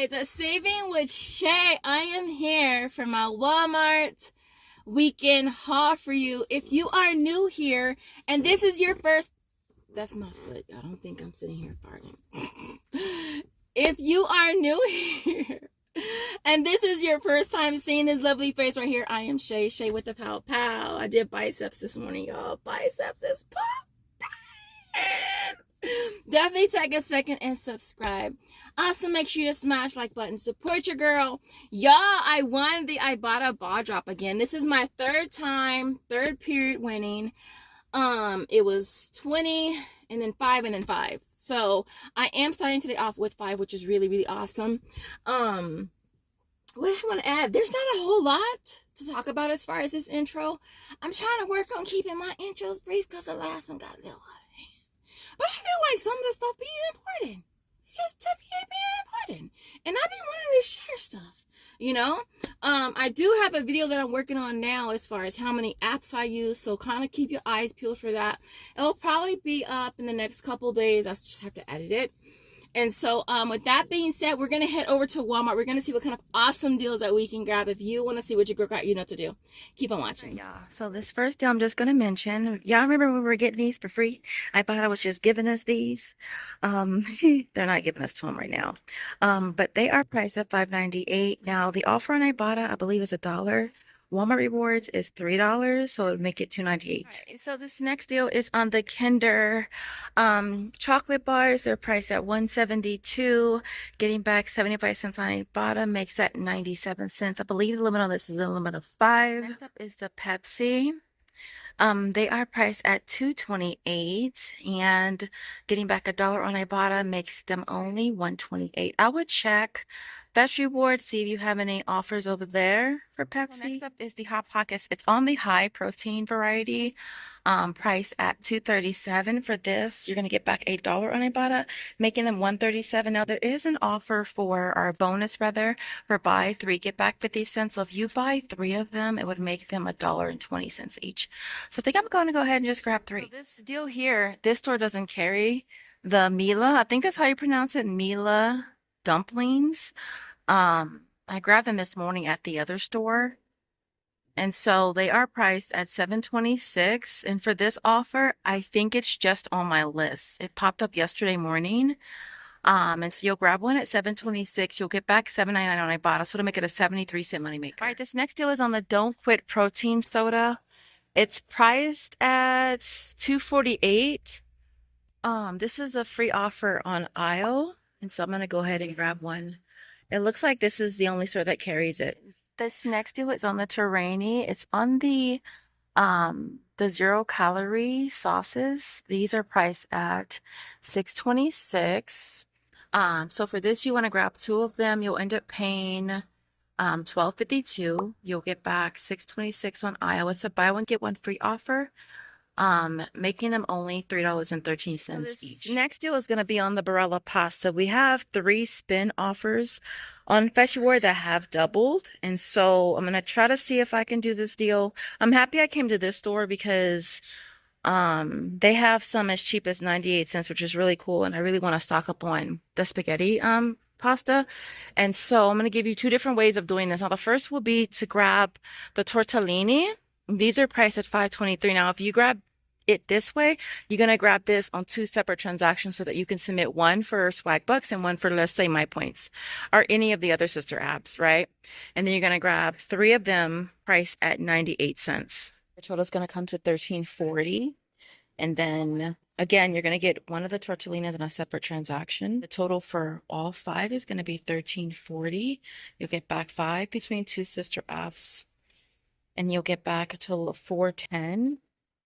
guys, Saving with Shay. I am here for my Walmart weekend haul for you. If you are new here and this is your first, that's my foot. I don't think I'm sitting here farting. If you are new here and this is your first time seeing this lovely face right here, I am Shay with the pow pow. I did biceps this morning, y'all. Biceps is popping. Definitely take a second and subscribe. Also, make sure you smash like button. Support your girl. Y'all, I won the Ibotta ball drop again. This is my third period winning. It was 20 and then 5 and then 5. So I am starting today off with 5, which is really, really awesome. What do I want to add? There's not a whole lot to talk about as far as this intro. I'm trying to work on keeping my intros brief because the last one got a little out of hand. But I feel like some of the stuff being important. Just to be important. And I've been wanting to share stuff, you know? I do have a video that I'm working on now as far as how many apps I use. So kind of keep your eyes peeled for that. It'll probably be up in the next couple days. I just have to edit it. And so with that being said, we're going to head over to Walmart. We're going to see what kind of awesome deals that we can grab. If you want to see what your girl got, you know what to do. Keep on watching. Yeah, so this first deal I'm just going to mention. Y'all remember when we were getting these for free? Ibotta was just giving us these. They're not giving us to them right now. But they are priced at $5.98. Now, the offer on Ibotta, I believe, is $1. Walmart Rewards is $3, so it would make it $2.98. Right, so this next deal is on the Kinder chocolate bars. They're priced at $1.72. Getting back 75 cents on Ibotta makes that 97 cents. I believe the limit on this is a limit of 5. Next up is the Pepsi. They are priced at $2.28, and getting back $1 on Ibotta makes them only $1.28. I would check Best Rewards, see if you have any offers over there for Pepsi. So next up is the Hot Pockets. It's on the high protein variety, priced at $2.37. For this, you're going to get back $8 on Ibotta, making them $1.37. Now, there is an offer for our bonus, rather, for buy 3, get back 50 cents. So if you buy 3 of them, it would make them $1.20 each. So I think I'm going to go ahead and just grab 3. So this deal here, this store doesn't carry the Mila. I think that's how you pronounce it, Mila dumplings. I grabbed them this morning at the other store, and so they are priced at $7.26. And for this offer, I think it's just on my list. It popped up yesterday morning. And so you'll grab one at $7.26. You'll get back $7.99 on Ibotta, so it'll make it a 73-cent moneymaker. All right, this next deal is on the Don't Quit protein soda. It's priced at $2.48. This is a free offer on aisle, and so I'm gonna go ahead and grab one. It looks like this is the only store that carries it. This next deal is on the Terraini. It's on the 0-calorie sauces. These are priced at $6.26. So for this, you want to grab 2 of them. You'll end up paying $12.52. You'll get back $6.26 on aisle. It's a buy one get one free offer, making them only $3.13 each. Next deal is going to be on the Barilla pasta. We have 3 spin offers on Fetchward that have doubled, and so I'm going to try to see if I can do this deal. I'm happy I came to this store because they have some as cheap as 98 cents, which is really cool, and I really want to stock up on the spaghetti pasta. And so I'm going to give you 2 different ways of doing this. Now, the first will be to grab the tortellini. These are priced at $5.23. Now, if you grab it this way, you're going to grab this on 2 separate transactions so that you can submit one for Swagbucks and one for, let's say, My Points or any of the other sister apps, right? And then you're going to grab 3 of them priced at 98 cents. The total is going to come to $13.40. And then again, you're going to get one of the tortellinas in a separate transaction. The total for all 5 is going to be $13.40. You'll get back 5 between 2 sister apps, and you'll get back a total of $4.10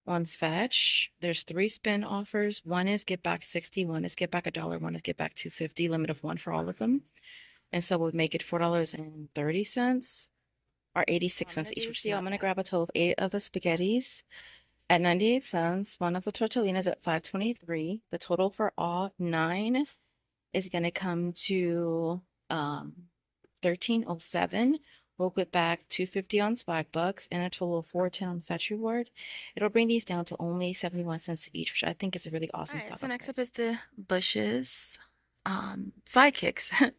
on Fetch. There's 3 spin offers. One is get back 60, one is get back $1, one is get back $2.50, limit of 1 for all of them. And so we'll make it $4.30 or 86 cents each. So I'm going to grab a total of 8 of the spaghettis at 98 cents, one of the tortellinas at $5.23. The total for all 9 is going to come to $13.07. We'll get back $2.50 on Swagbucks and a total of $4.10 on Fetch Reward. It'll bring these down to only 71 cents each, which I think is a really awesome stock. So next up is the Bushes sidekicks.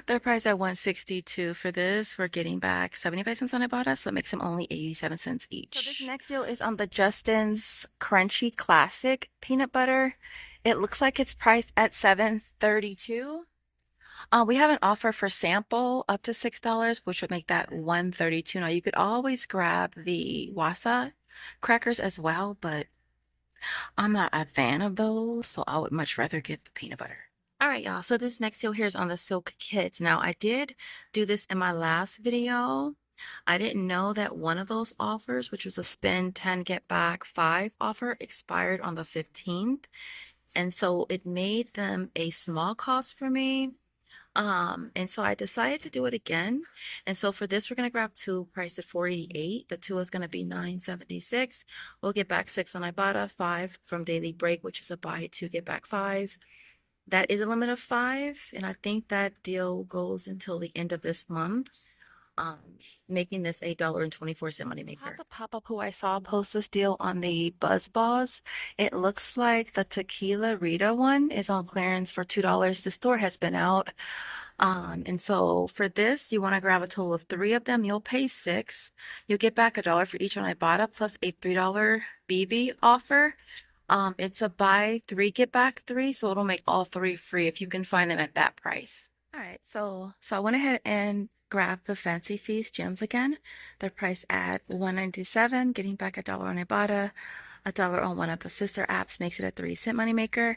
They're priced at 162. For this, we're getting back 75 cents on Ibotta, so it makes them only 87 cents each. So this next deal is on the Justin's Crunchy Classic Peanut Butter. It looks like it's priced at $7.32. We have an offer for sample up to $6, which would make that $1.32. Now you could always grab the Wasa crackers as well, but I'm not a fan of those, so I would much rather get the peanut butter. All right, y'all. So this next deal here is on the Silk Kits. Now, I did do this in my last video. I didn't know that one of those offers, which was a spend 10, get back 5 offer, expired on the 15th. And so it made them a small cost for me. And so I decided to do it again. And so for this, we're going to grab 2 priced at $4.88. The 2 is going to be $9.76. We'll get back 6 on Ibotta, 5 from Daily Break, which is a buy 2, get back 5. That is a limit of 5, and I think that deal goes until the end of this month, making this $8.24 moneymaker. I have a pop-up who I saw post this deal on the Buzz Balls. It looks like the Tequila Rita one is on clearance for $2. The store has been out. And so for this, you want to grab a total of 3 of them. You'll pay $6. You'll get back $1 for each on Ibotta plus a $3 BB offer. It's a buy 3, get back 3, so it'll make all 3 free if you can find them at that price. All right, so I went ahead and grabbed the Fancy Feast gems again. They're priced at $1.97, getting back $1 on Ibotta, $1 on one of the sister apps makes it a 3-cent moneymaker.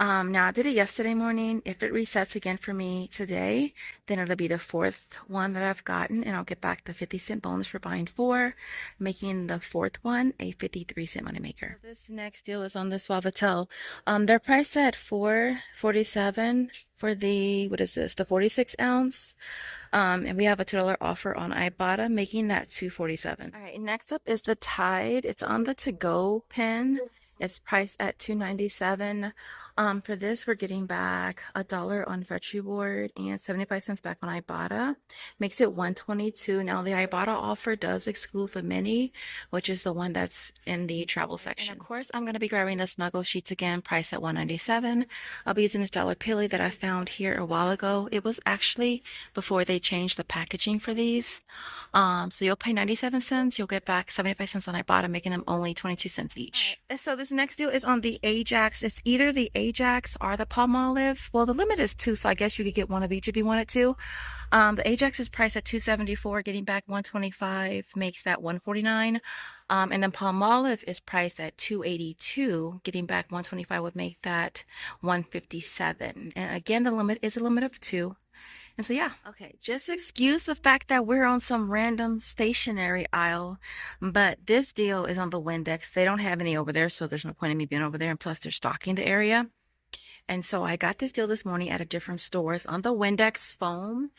Now I did it yesterday morning. If it resets again for me today, then it'll be the 4th one that I've gotten, and I'll get back the 50-cent bonus for buying 4, making the 4th one a 53-cent moneymaker. This next deal is on the Suavitel. They're priced at $4.47 for the, what is this, the 46 ounce. And we have a $2 offer on Ibotta, making that $2.47. All right, next up is the Tide. It's on the to-go pen. It's priced at $2.97. For this, we're getting back $1 on Fetch Reward and 75 cents back on Ibotta. Makes it $1.22. Now, the Ibotta offer does exclude the mini, which is the one that's in the travel section. And of course, I'm going to be grabbing the Snuggle Sheets again, priced at $1.97. I'll be using this Dollar Pilly that I found here a while ago. It was actually before they changed the packaging for these. So you'll pay 97 cents. You'll get back 75 cents on Ibotta, making them only 22 cents each. Right. So this next deal is on the Ajax. It's either the Ajax or the Palmolive. Well, the limit is 2, so I guess you could get one of each if you wanted to. The Ajax is priced at $2.74, getting back $1.25, makes that $1.49. And then Palmolive is priced at $2.82, getting back $1.25 would make that $1.57. And again, the limit is a limit of 2. And so, yeah. Okay, just excuse the fact that we're on some random stationery aisle, but this deal is on the Windex. They don't have any over there, so there's no point in me being over there. And plus, they're stocking the area. And so I got this deal this morning at a different stores on the Windex foam.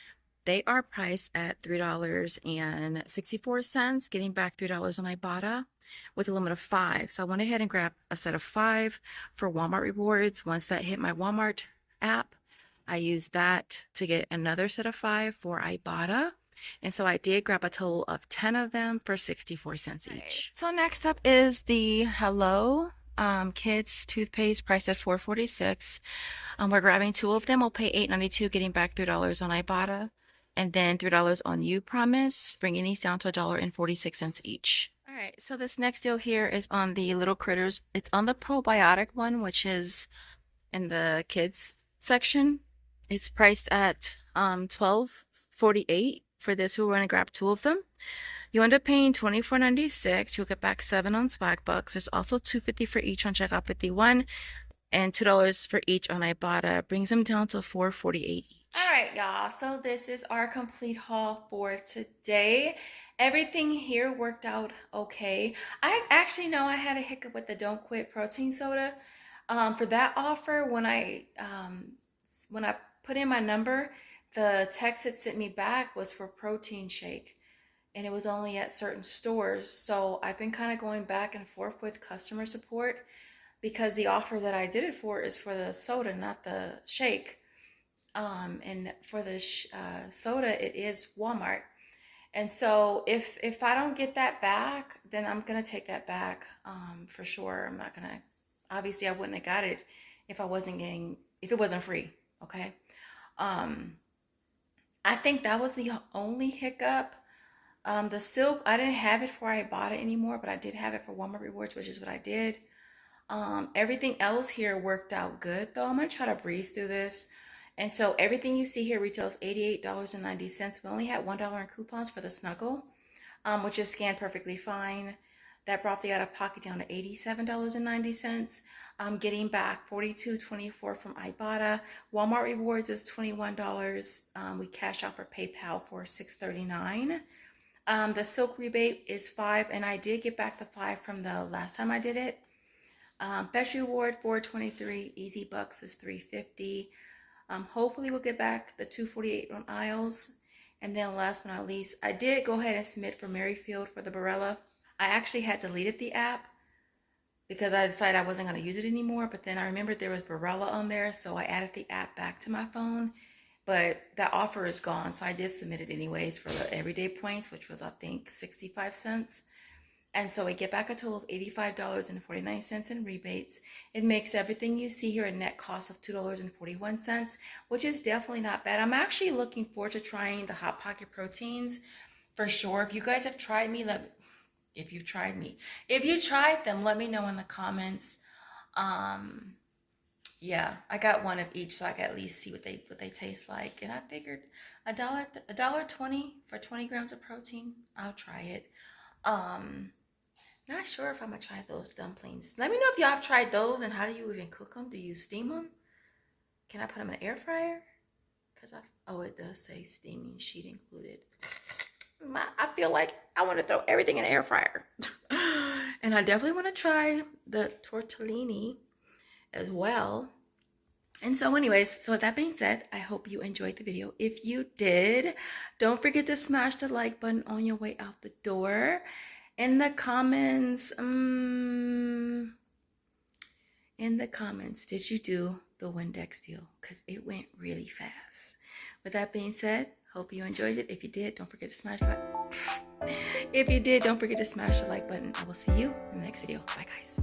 They are priced at $3.64, getting back $3 on Ibotta with a limit of 5. So I went ahead and grabbed a set of 5 for Walmart rewards. Once that hit my Walmart app, I used that to get another set of 5 for Ibotta. And so I did grab a total of 10 of them for 64 cents each. So next up is the Hello Kids toothpaste, priced at $4.46. We're grabbing 2 of them. We'll pay $8.92, getting back $3 on Ibotta. And then $3 on Upromise, bringing these down to $1.46 each. All right, so this next deal here is on the Little Critters. It's on the probiotic one, which is in the kids section. It's priced at $12.48. For this, we're going to grab 2 of them. You end up paying $24.96. You'll get back 7 on Swagbucks. There's also $2.50 for each on Checkout 51 and $2 for each on Ibotta. Brings them down to $4.48 each. All right, y'all. So this is our complete haul for today. Everything here worked out okay. I actually know I had a hiccup with the Don't Quit protein soda. For that offer, when I put in my number, the text that sent me back was for protein shake, and it was only at certain stores. So I've been kind of going back and forth with customer support because the offer that I did it for is for the soda, not the shake. And for the soda, it is Walmart. And so if I don't get that back, then I'm gonna take that back for sure. I'm not gonna. Obviously, I wouldn't have got it if it wasn't free. Okay. I think that was the only hiccup. The silk, I didn't have it for Ibotta anymore, but I did have it for Walmart Rewards, which is what I did. Everything else here worked out good though. I'm gonna try to breeze through this. And so everything you see here retails $88.90. We only had $1 in coupons for the snuggle, which is scanned perfectly fine. That brought the out-of-pocket down to $87.90. I'm getting back $42.24 from Ibotta. Walmart Rewards is $21. We cash out for PayPal for $6.39. The silk rebate is $5, and I did get back the $5 from the last time I did it. Best reward $4.23. Easy bucks is $3.50. Hopefully we'll get back the $2.48 on aisles. And then last but not least, I did go ahead and submit for Merryfield for the Barella. I actually had deleted the app because I decided I wasn't going to use it anymore. But then I remembered there was Barella on there, so I added the app back to my phone. But that offer is gone, so I did submit it anyways for the everyday points, which was I think 65 cents. And so I get back a total of $85.49 in rebates. It makes everything you see here a net cost of $2.41, which is definitely not bad. I'm actually looking forward to trying the Hot Pocket proteins for sure. If you guys have tried me, if you tried them, let me know in the comments. Yeah, I got one of each so I can at least see what they taste like. And I figured $1.20 for 20 grams of protein. I'll try it. Not sure if I'm gonna try those dumplings. Let me know if y'all have tried those and how do you even cook them? Do you steam them? Can I put them in an air fryer? Oh, it does say steaming sheet included. I feel like I want to throw everything in the air fryer. And I definitely want to try the tortellini as well. And so anyways, so with that being said, I hope you enjoyed the video. If you did, don't forget to smash the like button on your way out the door. In the comments, did you do the Windex deal? Because it went really fast. With that being said, hope you enjoyed it. If you did, don't forget to smash the like. If you did, don't forget to smash the like button. I will see you in the next video. Bye, guys.